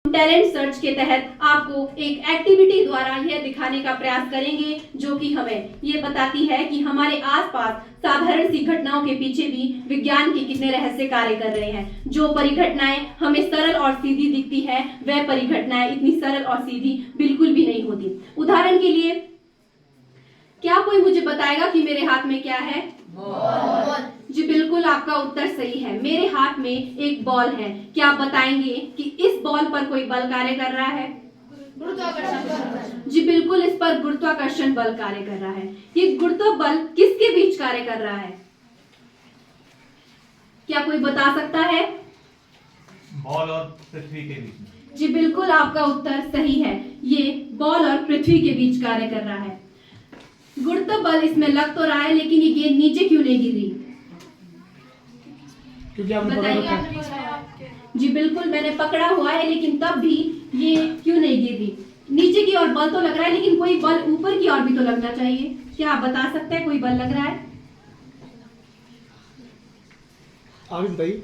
Talent search के तहत आपको एक एक्टिविटी द्वारा यह दिखाने का प्रयास करेंगे जो कि हमें ये बताती है कि हमारे आसपास साधारण सी घटनाओं के पीछे भी विज्ञान के कितने रहस्य कार्य कर रहे हैं। जो परिघटनाएं हमें सरल और सीधी दिखती है वह परिघटनाएं इतनी सरल और सीधी बिल्कुल भी नहीं होती। उदाहरण के लिए क्या कोई मुझे बताएगा कि मेरे हाथ में क्या है? बॉल। जी बिल्कुल, आपका उत्तर सही है। मेरे हाथ में एक बॉल है। क्या आप बताएंगे कि इस बॉल पर कोई बल कार्य कर रहा है? गुरुत्वाकर्षण। जी बिल्कुल, इस पर गुरुत्वाकर्षण बल कार्य कर रहा है। ये गुरुत्व बल किसके बीच कार्य कर रहा है? क्या कोई बता सकता है? बॉल और पृथ्वी के बीच में। जी बिल्कुल, आपका उत्तर सही है। ये बॉल और पृथ्वी के बीच कार्य कर रहा है। गुरुत्व बल इसमें लग तो रहा है लेकिन ये गेंद नीचे क्यों नहीं गिर रही? क्योंकि आपने पकड़ रखा है। जी बिल्कुल, मैंने पकड़ा हुआ है लेकिन तब भी ये क्यों नहीं गिर रही? नीचे की ओर बल तो लग रहा है लेकिन कोई बल ऊपर की ओर भी तो लगना चाहिए। क्या आप बता सकते हैं कोई बल लग रहा है? आप बताइए।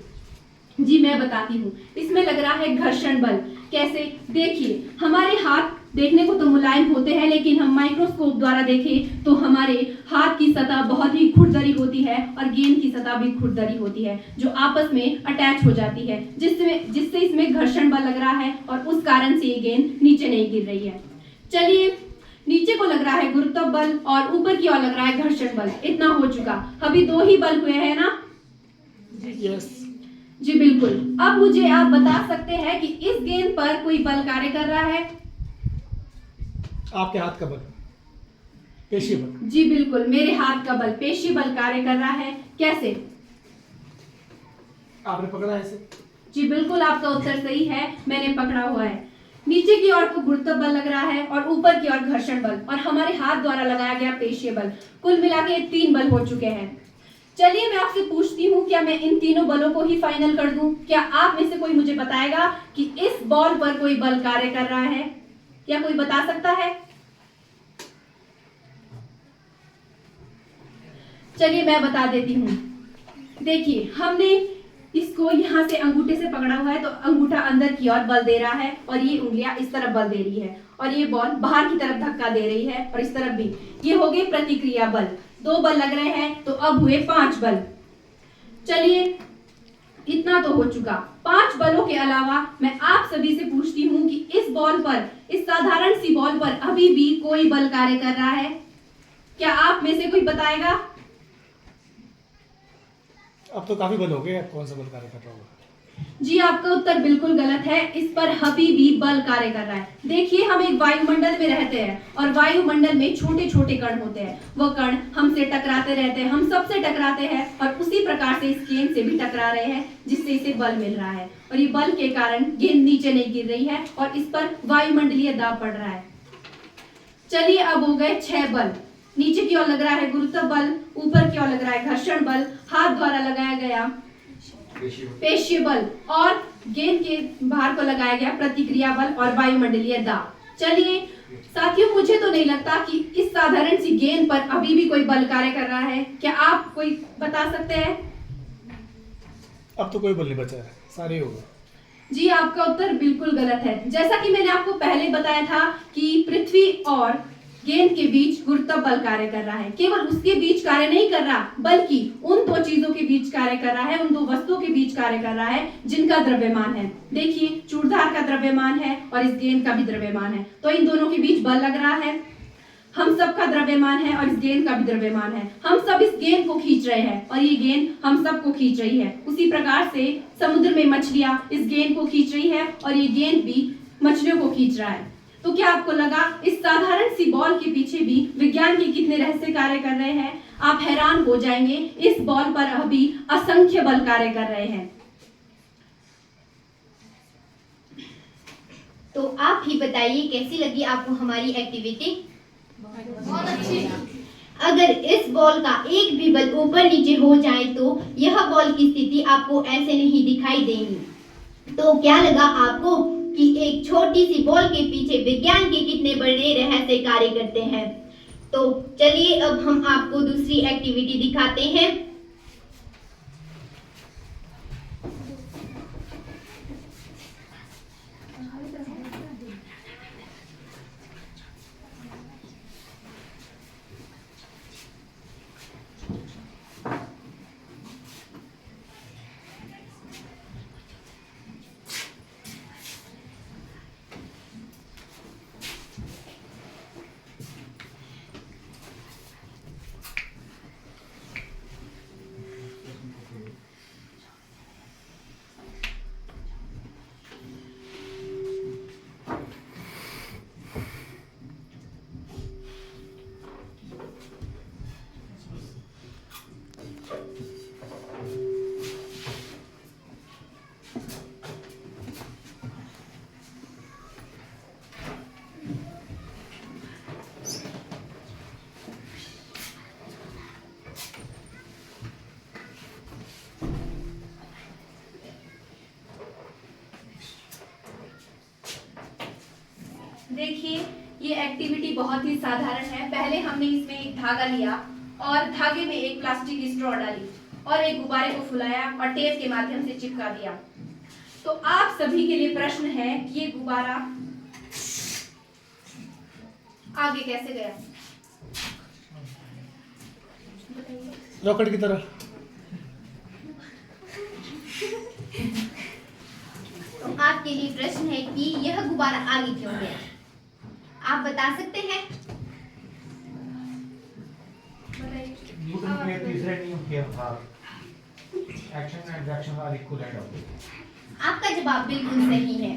जी मैं बताती हूँ। इसमें लग रहा है घर्षण बल। कैसे? देखिए, हमारे हाथ देखने को तो मुलायम होते हैं लेकिन हम माइक्रोस्कोप द्वारा देखें तो हमारे हाथ की सतह बहुत ही खुरदरी होती है और गेंद की सतह भी खुरदरी होती है जो आपस में अटैच हो जाती है, जिससे इसमें घर्षण बल लग रहा है और उस कारण से ये गेंद नीचे नहीं गिर रही है। चलिए, नीचे को लग रहा है गुरुत्व बल और ऊपर की ओर लग रहा है घर्षण बल। इतना हो चुका। अभी दो ही बल हुए हैं ना? यस। जी बिल्कुल। अब मुझे आप बता सकते हैं कि इस गेंद पर कोई बल कार्य कर रहा है? आपके हाथ का बल, पेशी बल। जी बिल्कुल, मेरे हाथ का बल, पेशी बल कार्य कर रहा है। कैसे? आपने पकड़ा है ऐसे? जी बिल्कुल, आपका उत्तर सही है। मैंने पकड़ा हुआ है। नीचे की ओर तो गुरुत्व बल लग रहा है और ऊपर की ओर घर्षण बल और हमारे हाथ द्वारा लगाया गया पेशीय बल। कुल मिला के 3 बल हो चुके हैं। चलिए मैं आपसे पूछती हूँ, क्या मैं इन तीनों बलों को ही फाइनल कर दूं? क्या आप में से कोई मुझे बताएगा कि इस बॉल पर कोई बल कार्य कर रहा है? क्या कोई बता सकता है? चलिए मैं बता देती हूँ। देखिए, हमने इसको यहाँ से अंगूठे से पकड़ा हुआ है तो अंगूठा अंदर की ओर बल दे रहा है और ये उंगलियां इस तरफ बल दे रही है और ये बॉल बाहर की तरफ धक्का दे रही है और इस तरफ भी। ये हो गए प्रतिक्रिया बल। 2 बल लग रहे हैं तो अब हुए 5 बल। चलिए, इतना तो हो चुका। 5 बलों के अलावा मैं आप सभी से पूछती हूँ कि इस बॉल पर, इस साधारण सी बॉल पर अभी भी कोई बल कार्य कर रहा है? क्या आप में से कोई बताएगा? अब तो काफी बल हो गए, अब कौन सा बल कार्य कर रहा होगा? जी आपका उत्तर बिल्कुल गलत है। इस पर अभी भी बल कार्य कर रहा है। देखिए, हम एक वायुमंडल में रहते हैं और वायुमंडल में छोटे छोटे कण होते हैं। वह कण हमसे टकराते रहते हैं, हम सबसे टकराते हैं और उसी प्रकार से इस गेंद से भी टकरा रहे हैं जिससे इसे बल मिल रहा है और ये बल के कारण गेंद नीचे नहीं गिर रही है और इस पर वायुमंडलीय दाब पड़ रहा है। चलिए, अब हो गए 6 बल। नीचे की ओर लग रहा है गुरुत्व बल, ऊपर की ओर लग रहा है घर्षण बल, हाथ द्वारा लगाया गया पेशीय बल और गेंद के भार को लगाया गया प्रतिक्रिया बल और वायुमंडलीय दाब। चलिए साथियों, मुझे तो नहीं लगता कि इस साधारण सी गेंद पर अभी भी कोई बल कार्य कर रहा है। क्या आप कोई बता सकते हैं? अब तो कोई बल नहीं बचा है, सारे हो गए। जी आपका उत्तर बिल्कुल गलत है। जैसा कि मैंने आपको पहले बताया था कि पृथ्वी और गेंद के बीच गुरुत्व बल कार्य कर रहा है। केवल उसके बीच कार्य नहीं कर रहा बल्कि उन 2 चीजों के बीच कार्य कर रहा है, उन 2 वस्तुओं के बीच कार्य कर रहा है जिनका द्रव्यमान है। देखिए, चूड़धार का द्रव्यमान है और इस गेंद का भी द्रव्यमान है, तो इन दोनों के बीच बल लग रहा है। हम सब का द्रव्यमान है और इस गेंद का भी द्रव्यमान है। हम सब इस गेंद को खींच रहे हैं और ये गेंद हम सबको खींच रही है। उसी प्रकार से समुद्र में मछलियां इस गेंद को खींच रही है और ये गेंद भी मछलियों को खींच रहा है। तो क्या आपको लगा इस साधारण सी बॉल के पीछे भी विज्ञान के कितने रहस्य कार्य कर रहे हैं? आप हैरान हो जाएंगे, इस बॉल पर अभी असंख्य बल कार्य कर रहे हैं। तो आप ही बताइए, कैसी लगी आपको हमारी एक्टिविटी? बहुत अच्छी। अगर इस बॉल का एक भी बल ऊपर नीचे हो जाए तो यह बॉल की स्थिति आपको ऐसे नहीं दिखाई देगी। तो क्या लगा आपको कि एक छोटी सी बॉल के पीछे विज्ञान के कितने बड़े रहस्य कार्य करते हैं? तो चलिए अब हम आपको दूसरी एक्टिविटी दिखाते हैं। देखिए, ये एक्टिविटी बहुत ही साधारण है। पहले हमने इसमें एक धागा लिया और धागे में एक प्लास्टिक की स्ट्रॉ डाली और एक गुब्बारे को फुलाया और टेप के माध्यम से चिपका दिया। तो आप सभी के लिए प्रश्न है कि ये गुब्बारा आगे कैसे गया? रॉकेट की तरह। तो आपके लिए प्रश्न है कि यह गुब्बारा आगे क्यों गया? आप बता सकते हैं? न्यूटन के तीसरे नियम के अनुसार action and reaction are equal and opposite. आपका जवाब बिल्कुल सही है।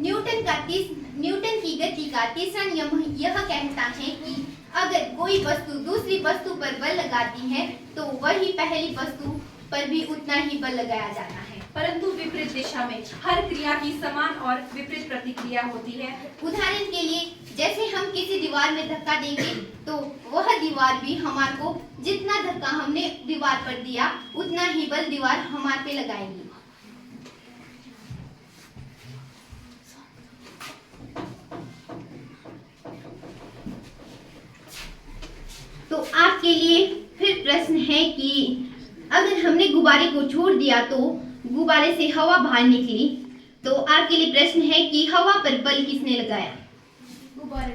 न्यूटन की गति का तीसरा नियम यह कहता है कि अगर कोई वस्तु दूसरी वस्तु पर बल लगाती है तो वही पहली वस्तु पर भी उतना ही बल लगाया जाता है, परंतु विपरीत दिशा में हर क्रिया की समान और विपरीत प्रतिक्रिया होती है। उदाहरण के लिए जैसे हम किसी दीवार में धक्का देंगे तो वह दीवार भी हमारे को जितना धक्का हमने दीवार पर दिया उतना ही बल दीवार हमारे पे लगाएगी। तो आपके लिए फिर प्रश्न है कि अगर हमने गुब्बारे को छोड़ दिया तो गुब्बारे से हवा बाहर निकली, तो आपके लिए प्रश्न है कि हवा पर बल किसने लगाया? गुब्बारे।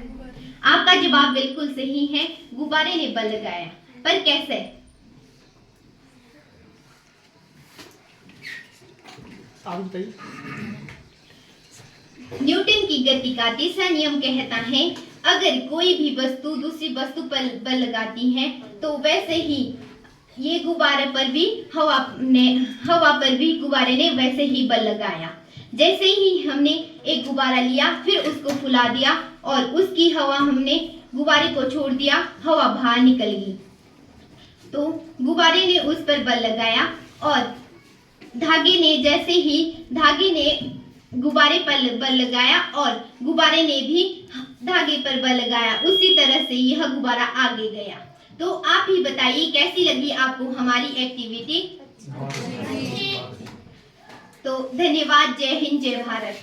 आपका जवाब बिल्कुल सही है, गुब्बारे ने बल लगाया। पर कैसे? आप बताइए। न्यूटन की गति का तीसरा नियम कहता है अगर कोई भी वस्तु दूसरी वस्तु पर बल लगाती है तो वैसे ही ये गुब्बारे पर भी हवा पर भी गुब्बारे ने वैसे ही बल लगाया। जैसे ही हमने एक गुब्बारा लिया फिर उसको फुला दिया और उसकी हवा हमने गुब्बारे को छोड़ दिया, हवा बाहर निकल गई। तो गुब्बारे ने उस पर बल लगाया और धागे ने गुब्बारे पर बल लगाया और गुब्बारे ने भी धागे पर बल लगाया। उसी तरह से यह गुब्बारा आगे गया। तो आप ही बताइए कैसी लगी आपको हमारी एक्टिविटी? तो धन्यवाद। जय हिंद, जय भारत।